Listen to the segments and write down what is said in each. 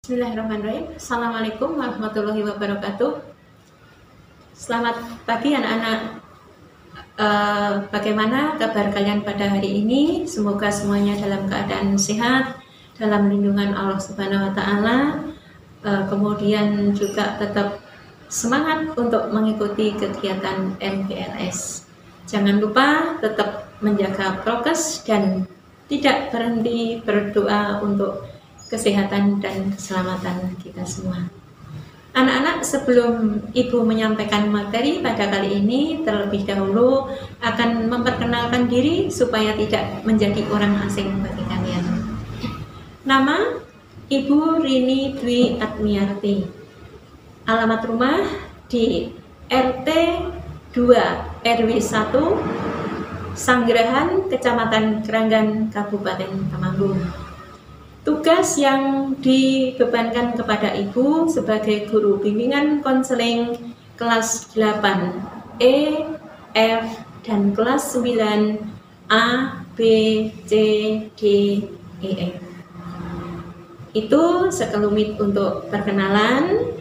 Bismillahirrahmanirrahim. Assalamualaikum warahmatullahi wabarakatuh. Selamat pagi anak-anak. Bagaimana kabar kalian pada hari ini? Semoga semuanya dalam keadaan sehat, dalam lindungan Allah Subhanahu wa Ta'ala. Kemudian juga tetap semangat untuk mengikuti kegiatan MPLS. Jangan lupa tetap menjaga prokes dan tidak berhenti berdoa untuk kesehatan dan keselamatan kita semua. Anak-anak, sebelum Ibu menyampaikan materi pada kali ini, terlebih dahulu akan memperkenalkan diri supaya tidak menjadi orang asing bagi kalian. Nama Ibu Rini Dwi Atmiarti. Alamat rumah di RT 2 RW 1 Sanggerahan, Kecamatan Keranggan, Kabupaten Temanggung. Tugas yang dibebankan kepada Ibu sebagai guru bimbingan konseling kelas 8 E, F, dan kelas 9 A, B, C, D, E, F. Itu sekelumit untuk perkenalan.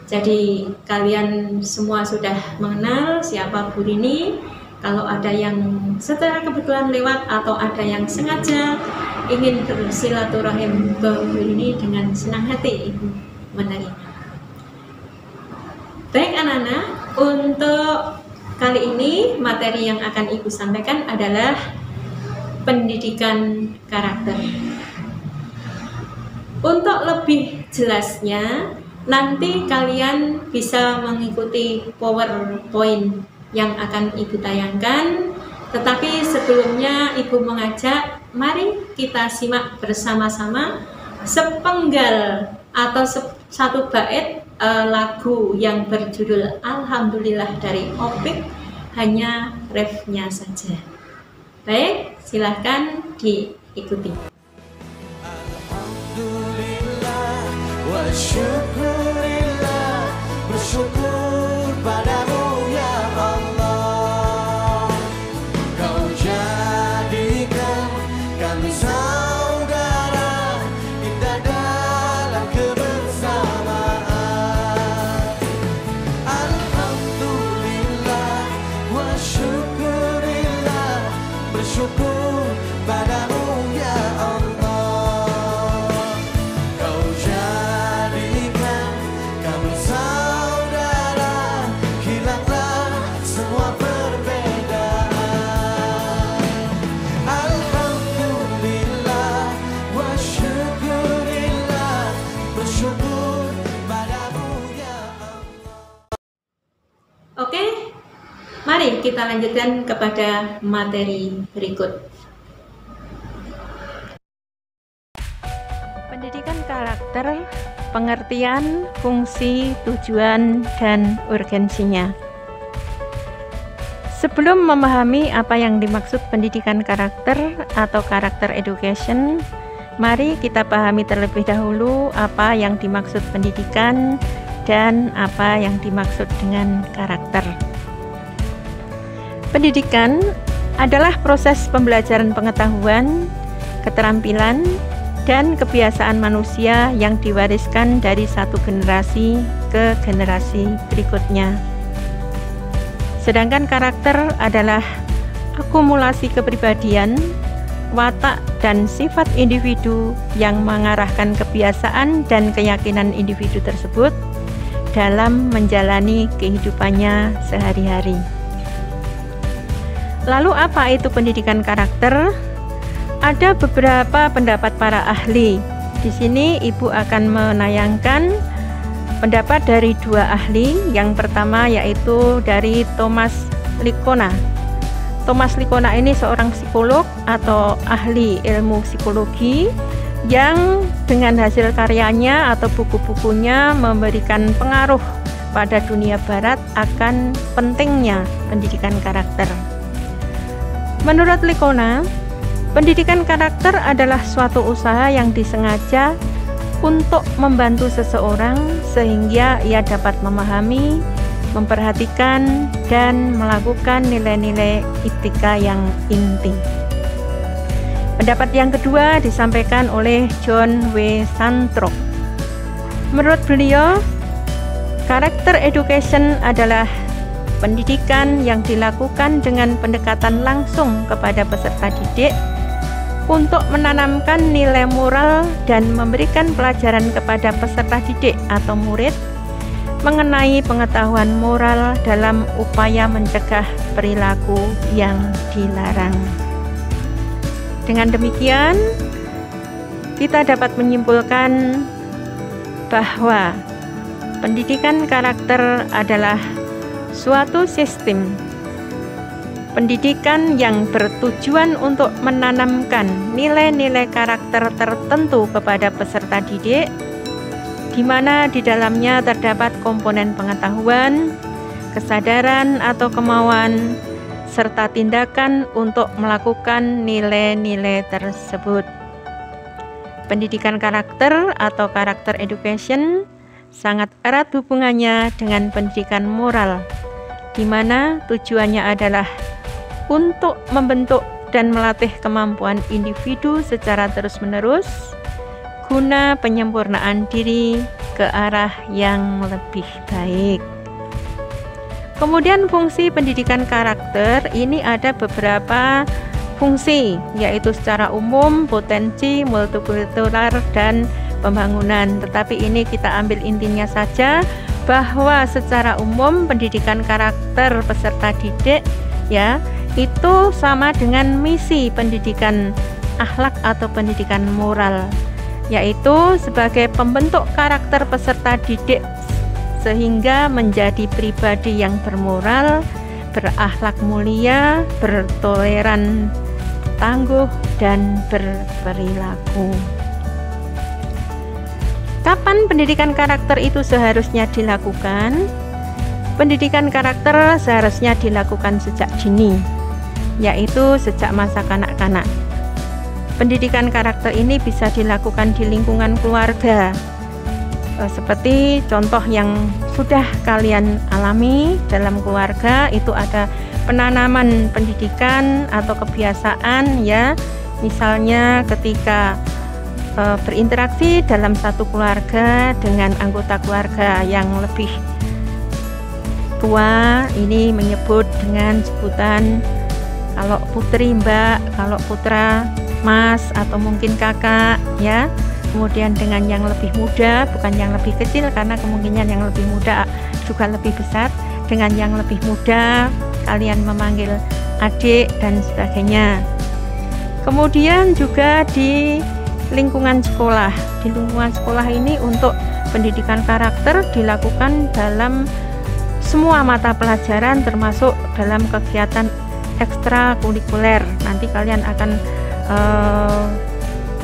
Jadi kalian semua sudah mengenal siapa Bu Rini. Kalau ada yang secara kebetulan lewat atau ada yang sengaja ingin bersilaturahim ke Bu Rini, dengan senang hati Ibu menerima. Baik anak-anak, untuk kali ini materi yang akan Ibu sampaikan adalah pendidikan karakter. Untuk lebih jelasnya, nanti kalian bisa mengikuti PowerPoint yang akan Ibu tayangkan. Tetapi sebelumnya Ibu mengajak, mari kita simak bersama-sama sepenggal atau satu bait lagu yang berjudul Alhamdulillah dari Opik, hanya refnya saja. Baik, silahkan diikuti. Alhamdulillah wa syukurillah, bersyukur padamu ya Allah. Kau jadikan kami saudara, indah dalam kebersamaan. Alhamdulillah wa syukurillah, bersyukur padamu ya Allah. Kau jadikan kami saudara, hilanglah semua perbedaan. Alhamdulillah wa syukurillah, bersyukur padamu ya Allah. Oke, mari kita lanjutkan kepada materi berikut. Pendidikan karakter, pengertian, fungsi, tujuan, dan urgensinya. Sebelum memahami apa yang dimaksud pendidikan karakter atau karakter education, mari kita pahami terlebih dahulu apa yang dimaksud pendidikan dan apa yang dimaksud dengan karakter. Pendidikan adalah proses pembelajaran pengetahuan, keterampilan, dan kebiasaan manusia yang diwariskan dari satu generasi ke generasi berikutnya. Sedangkan karakter adalah akumulasi kepribadian, watak, dan sifat individu yang mengarahkan kebiasaan dan keyakinan individu tersebut dalam menjalani kehidupannya sehari-hari. Lalu apa itu pendidikan karakter? Ada beberapa pendapat para ahli. Di sini Ibu akan menayangkan pendapat dari dua ahli. Yang pertama yaitu dari Thomas Likona. Thomas Likona ini seorang psikolog atau ahli ilmu psikologi yang dengan hasil karyanya atau buku-bukunya memberikan pengaruh pada dunia barat akan pentingnya pendidikan karakter. Menurut Likona, pendidikan karakter adalah suatu usaha yang disengaja untuk membantu seseorang sehingga ia dapat memahami, memperhatikan, dan melakukan nilai-nilai etika yang inti. Pendapat yang kedua disampaikan oleh John W. Santrop. Menurut beliau, karakter education adalah pendidikan yang dilakukan dengan pendekatan langsung kepada peserta didik untuk menanamkan nilai moral dan memberikan pelajaran kepada peserta didik atau murid mengenai pengetahuan moral dalam upaya mencegah perilaku yang dilarang. Dengan demikian, kita dapat menyimpulkan bahwa pendidikan karakter adalah suatu sistem pendidikan yang bertujuan untuk menanamkan nilai-nilai karakter tertentu kepada peserta didik, di mana di dalamnya terdapat komponen pengetahuan, kesadaran atau kemauan, serta tindakan untuk melakukan nilai-nilai tersebut. Pendidikan karakter atau karakter education sangat erat hubungannya dengan pendidikan moral, di mana tujuannya adalah untuk membentuk dan melatih kemampuan individu secara terus-menerus guna penyempurnaan diri ke arah yang lebih baik. Kemudian fungsi pendidikan karakter ini ada beberapa fungsi, yaitu secara umum, potensi, multikultural, dan pembangunan. Tetapi ini kita ambil intinya saja, bahwa secara umum pendidikan karakter peserta didik ya itu sama dengan misi pendidikan akhlak atau pendidikan moral, yaitu sebagai pembentuk karakter peserta didik sehingga menjadi pribadi yang bermoral, berakhlak mulia, bertoleran, tangguh, dan berperilaku. Kapan pendidikan karakter itu seharusnya dilakukan? Pendidikan karakter seharusnya dilakukan sejak dini, yaitu sejak masa kanak-kanak. Pendidikan karakter ini bisa dilakukan di lingkungan keluarga, seperti contoh yang sudah kalian alami dalam keluarga, itu ada penanaman pendidikan atau kebiasaan ya, misalnya ketika berinteraksi dalam satu keluarga dengan anggota keluarga yang lebih tua, ini menyebut dengan sebutan kalau putri mbak, kalau putra mas, atau mungkin kakak ya. Kemudian dengan yang lebih muda, bukan yang lebih kecil karena kemungkinan yang lebih muda juga lebih besar, dengan yang lebih muda kalian memanggil adik dan sebagainya. Kemudian juga di lingkungan sekolah. Di lingkungan sekolah ini untuk pendidikan karakter dilakukan dalam semua mata pelajaran, termasuk dalam kegiatan ekstrakurikuler. Nanti kalian akan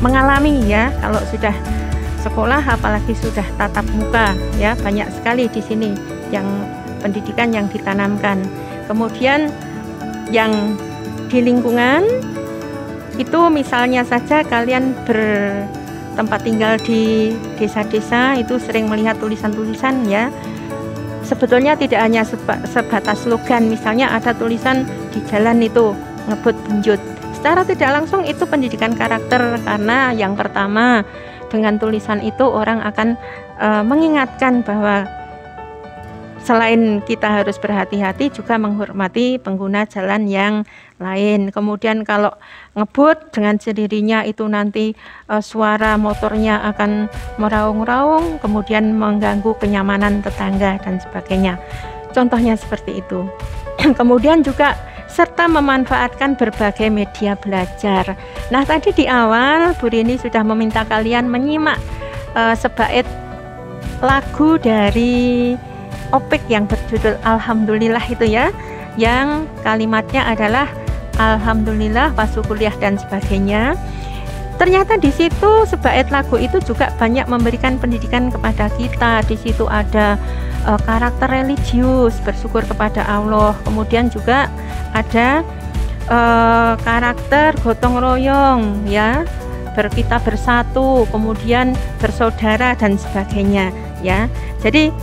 mengalami ya, kalau sudah sekolah apalagi sudah tatap muka ya, banyak sekali di sini yang pendidikan yang ditanamkan. Kemudian yang di lingkungan itu misalnya saja kalian bertempat tinggal di desa-desa, itu sering melihat tulisan-tulisan ya. Sebetulnya tidak hanya sebatas slogan, misalnya ada tulisan di jalan itu ngebut benjut. Secara tidak langsung itu pendidikan karakter, karena yang pertama dengan tulisan itu orang akan mengingatkan bahwa selain kita harus berhati-hati juga menghormati pengguna jalan yang lain. Kemudian kalau ngebut dengan sendirinya itu nanti suara motornya akan meraung-raung, kemudian mengganggu kenyamanan tetangga dan sebagainya. Contohnya seperti itu. Kemudian juga serta memanfaatkan berbagai media belajar. Nah, tadi di awal Bu Rini sudah meminta kalian menyimak sebait lagu dari Opik yang berjudul Alhamdulillah itu ya, yang kalimatnya adalah Alhamdulillah pas kuliah dan sebagainya. Ternyata di situ sebait lagu itu juga banyak memberikan pendidikan kepada kita. Di situ ada karakter religius, bersyukur kepada Allah. Kemudian juga ada karakter gotong royong ya, kita bersatu, kemudian bersaudara dan sebagainya ya. Jadi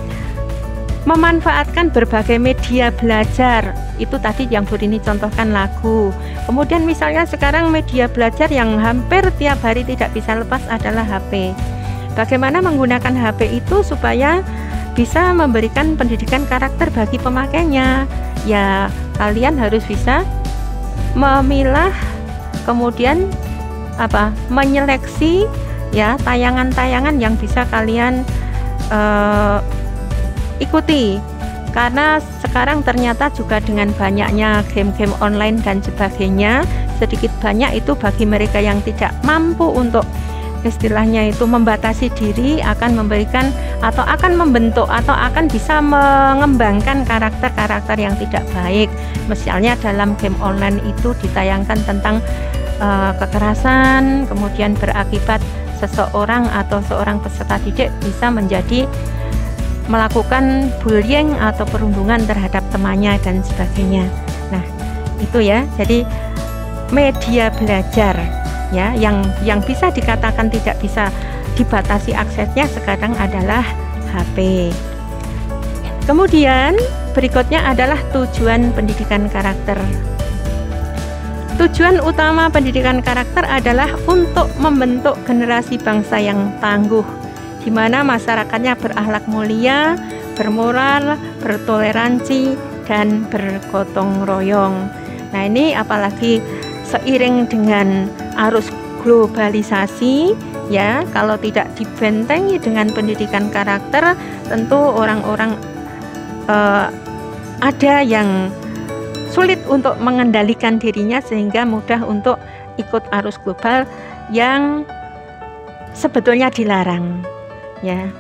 memanfaatkan berbagai media belajar, itu tadi yang Bu Rini contohkan lagu. Kemudian misalnya sekarang media belajar yang hampir tiap hari tidak bisa lepas adalah HP. bagaimana menggunakan HP itu supaya bisa memberikan pendidikan karakter bagi pemakainya. Ya, kalian harus bisa memilah, kemudian menyeleksi ya tayangan-tayangan yang bisa kalian ikuti. Karena sekarang ternyata juga dengan banyaknya game-game online dan sebagainya, sedikit banyak itu bagi mereka yang tidak mampu untuk istilahnya itu membatasi diri, akan memberikan atau akan membentuk atau akan bisa mengembangkan karakter-karakter yang tidak baik. Misalnya dalam game online itu ditayangkan tentang kekerasan, kemudian berakibat seseorang atau seorang peserta didik bisa menjadi melakukan bullying atau perundungan terhadap temannya dan sebagainya. Nah, itu ya. Jadi media belajar ya yang bisa dikatakan tidak bisa dibatasi aksesnya sekarang adalah HP. Kemudian berikutnya adalah tujuan pendidikan karakter. Tujuan utama pendidikan karakter adalah untuk membentuk generasi bangsa yang tangguh, di mana masyarakatnya berakhlak mulia, bermoral, bertoleransi, dan bergotong royong. Nah, ini apalagi seiring dengan arus globalisasi ya, kalau tidak dibentengi dengan pendidikan karakter, tentu orang-orang ada yang sulit untuk mengendalikan dirinya sehingga mudah untuk ikut arus global yang sebetulnya dilarang. Ya,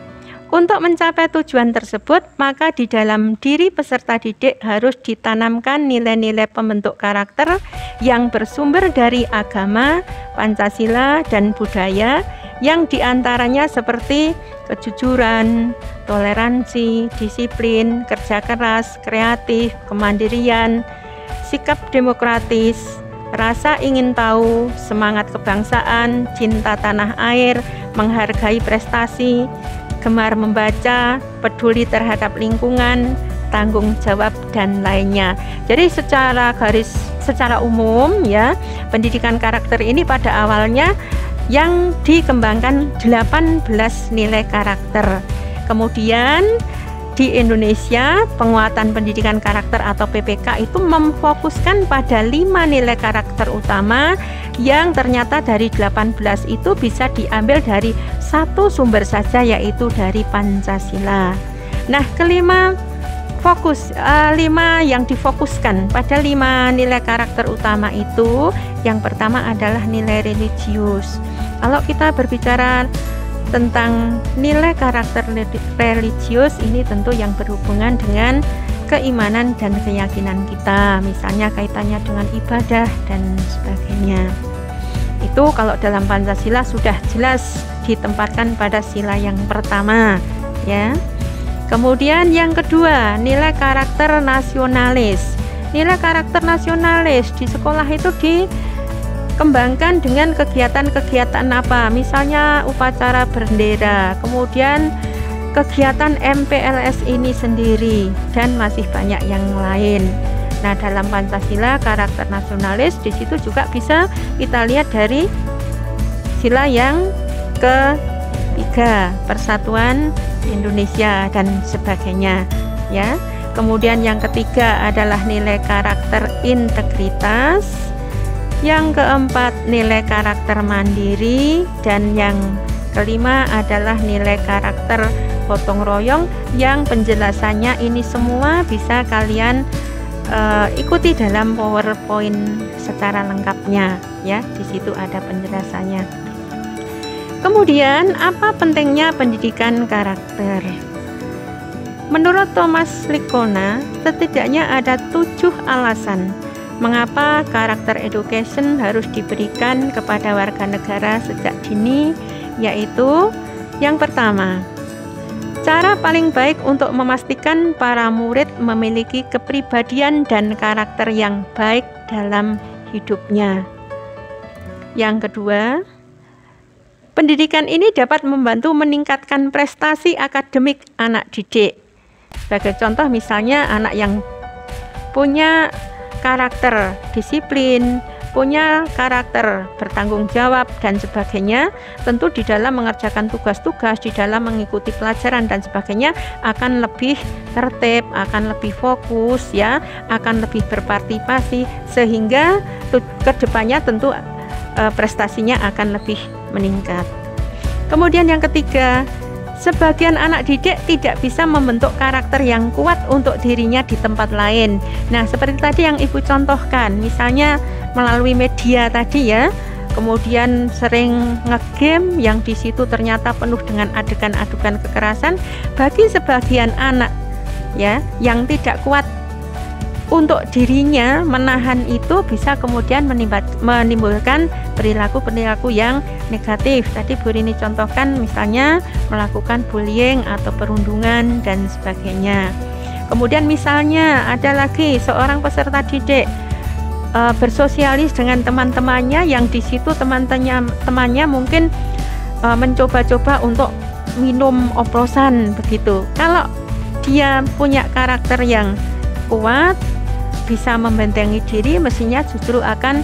untuk mencapai tujuan tersebut, maka di dalam diri peserta didik harus ditanamkan nilai-nilai pembentuk karakter yang bersumber dari agama, Pancasila, dan budaya, yang diantaranya seperti kejujuran, toleransi, disiplin, kerja keras, kreatif, kemandirian, sikap demokratis, rasa ingin tahu, semangat kebangsaan, cinta tanah air, menghargai prestasi, gemar membaca, peduli terhadap lingkungan, tanggung jawab, dan lainnya. Jadi secara umum ya, pendidikan karakter ini pada awalnya yang dikembangkan 18 nilai karakter. Kemudian di Indonesia, penguatan pendidikan karakter atau PPK itu memfokuskan pada 5 nilai karakter utama yang ternyata dari 18 itu bisa diambil dari satu sumber saja, yaitu dari Pancasila. Nah, kelima fokus 5 yang difokuskan pada 5 nilai karakter utama itu, yang pertama adalah nilai religius. Kalau kita berbicara tentang nilai karakter religius, ini tentu yang berhubungan dengan keimanan dan keyakinan kita, misalnya kaitannya dengan ibadah dan sebagainya. Itu kalau dalam Pancasila sudah jelas ditempatkan pada sila yang pertama ya. Kemudian yang kedua, nilai karakter nasionalis. Nilai karakter nasionalis di sekolah itu dikembangkan dengan kegiatan-kegiatan apa? Misalnya upacara bendera, kemudian kegiatan MPLS ini sendiri, dan masih banyak yang lain. Nah, dalam Pancasila karakter nasionalis di situ juga bisa kita lihat dari sila yang ketiga, persatuan Indonesia dan sebagainya ya. Kemudian yang ketiga adalah nilai karakter integritas, yang keempat nilai karakter mandiri, dan yang kelima adalah nilai karakter gotong royong, yang penjelasannya ini semua bisa kalian ikuti dalam PowerPoint secara lengkapnya ya. Di situ ada penjelasannya. Kemudian, apa pentingnya pendidikan karakter? Menurut Thomas Lickona, setidaknya ada 7 alasan mengapa karakter education harus diberikan kepada warga negara sejak dini, yaitu yang pertama, cara paling baik untuk memastikan para murid memiliki kepribadian dan karakter yang baik dalam hidupnya. Yang kedua, pendidikan ini dapat membantu meningkatkan prestasi akademik anak didik. Sebagai contoh, misalnya anak yang punya karakter disiplin, punya karakter bertanggung jawab dan sebagainya, tentu di dalam mengerjakan tugas-tugas, di dalam mengikuti pelajaran dan sebagainya akan lebih tertib, akan lebih fokus ya, akan lebih berpartisipasi, sehingga kedepannya tentu prestasinya akan lebih meningkat. Kemudian yang ketiga, sebagian anak didik tidak bisa membentuk karakter yang kuat untuk dirinya di tempat lain. Nah, seperti tadi yang Ibu contohkan, misalnya melalui media tadi ya, kemudian sering ngegame yang di situ ternyata penuh dengan adegan-adegan kekerasan. Bagi sebagian anak ya yang tidak kuat untuk dirinya menahan itu, bisa kemudian menimbulkan perilaku-perilaku yang negatif. Tadi Bu Rini contohkan misalnya melakukan bullying atau perundungan dan sebagainya. Kemudian misalnya ada lagi seorang peserta didik bersosialis dengan teman-temannya, yang di situ temannya mungkin mencoba-coba untuk minum oplosan begitu. Kalau dia punya karakter yang kuat, bisa membentengi diri, mestinya justru akan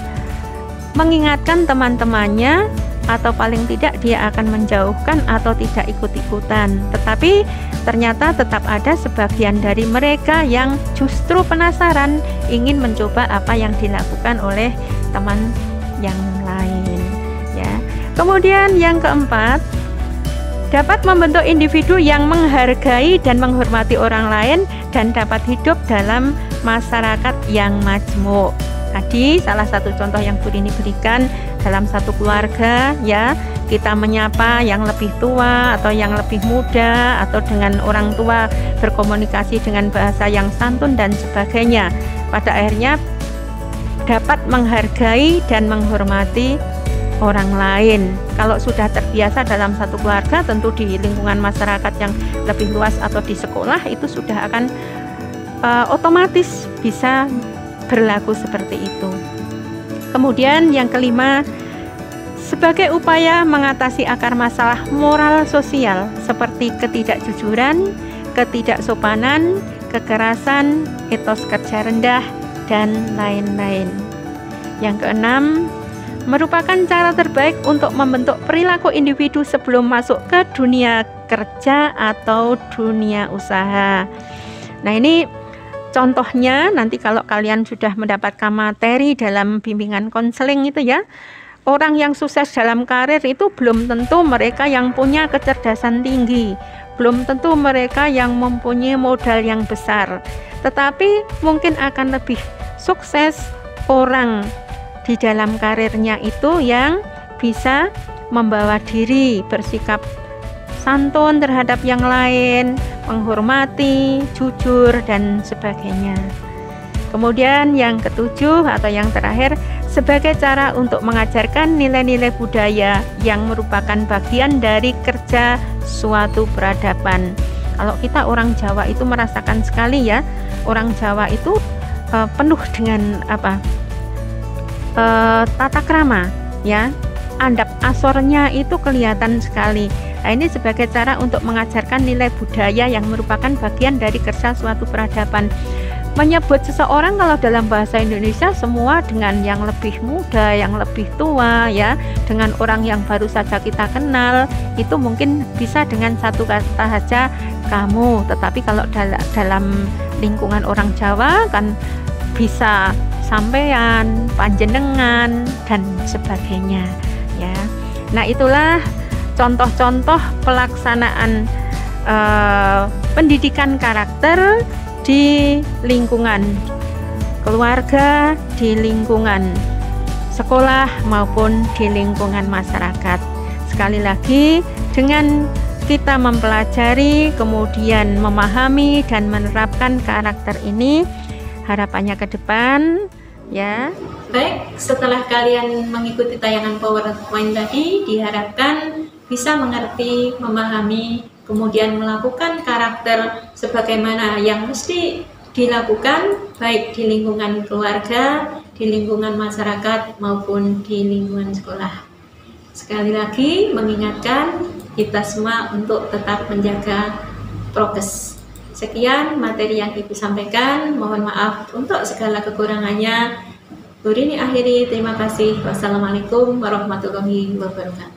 mengingatkan teman-temannya, atau paling tidak dia akan menjauhkan atau tidak ikut-ikutan. Tetapi ternyata tetap ada sebagian dari mereka yang justru penasaran, ingin mencoba apa yang dilakukan oleh teman yang lain ya. Kemudian yang keempat, dapat membentuk individu yang menghargai dan menghormati orang lain dan dapat hidup dalam masyarakat yang majmuk. Tadi salah satu contoh yang Bu Rini berikan, dalam satu keluarga ya, kita menyapa yang lebih tua atau yang lebih muda, atau dengan orang tua berkomunikasi dengan bahasa yang santun dan sebagainya. Pada akhirnya dapat menghargai dan menghormati orang lain. Kalau sudah terbiasa dalam satu keluarga, tentu di lingkungan masyarakat yang lebih luas atau di sekolah itu sudah akan otomatis bisa berlaku seperti itu. Kemudian yang kelima, sebagai upaya mengatasi akar masalah moral sosial seperti ketidakjujuran, ketidaksopanan, kekerasan, etos kerja rendah, dan lain-lain. Yang keenam, merupakan cara terbaik untuk membentuk perilaku individu sebelum masuk ke dunia kerja atau dunia usaha. Nah, ini contohnya nanti kalau kalian sudah mendapatkan materi dalam bimbingan konseling itu ya, orang yang sukses dalam karir itu belum tentu mereka yang punya kecerdasan tinggi, belum tentu mereka yang mempunyai modal yang besar, tetapi mungkin akan lebih sukses orang di dalam karirnya itu yang bisa membawa diri, bersikap santun terhadap yang lain, menghormati, jujur, dan sebagainya. Kemudian yang ketujuh atau yang terakhir, sebagai cara untuk mengajarkan nilai-nilai budaya yang merupakan bagian dari kerja suatu peradaban. Kalau kita orang Jawa itu merasakan sekali ya, orang Jawa itu penuh dengan tata krama ya, adab asornya itu kelihatan sekali. Nah, ini sebagai cara untuk mengajarkan nilai budaya yang merupakan bagian dari kerja suatu peradaban. Menyebut seseorang kalau dalam bahasa Indonesia semua dengan yang lebih muda, yang lebih tua ya, dengan orang yang baru saja kita kenal, itu mungkin bisa dengan satu kata saja kamu. Tetapi kalau dalam lingkungan orang Jawa kan bisa sampean, panjenengan, dan sebagainya ya. Nah, itulah contoh-contoh pelaksanaan pendidikan karakter di lingkungan keluarga, di lingkungan sekolah, maupun di lingkungan masyarakat. Sekali lagi, dengan kita mempelajari, kemudian memahami dan menerapkan karakter ini, harapannya ke depan ya. Baik, setelah kalian mengikuti tayangan PowerPoint tadi, diharapkan bisa mengerti, memahami, kemudian melakukan karakter sebagaimana yang mesti dilakukan baik di lingkungan keluarga, di lingkungan masyarakat, maupun di lingkungan sekolah. Sekali lagi mengingatkan kita semua untuk tetap menjaga prokes. Sekian materi yang Ibu sampaikan, mohon maaf untuk segala kekurangannya. Urini akhiri, terima kasih. Wassalamualaikum warahmatullahi wabarakatuh.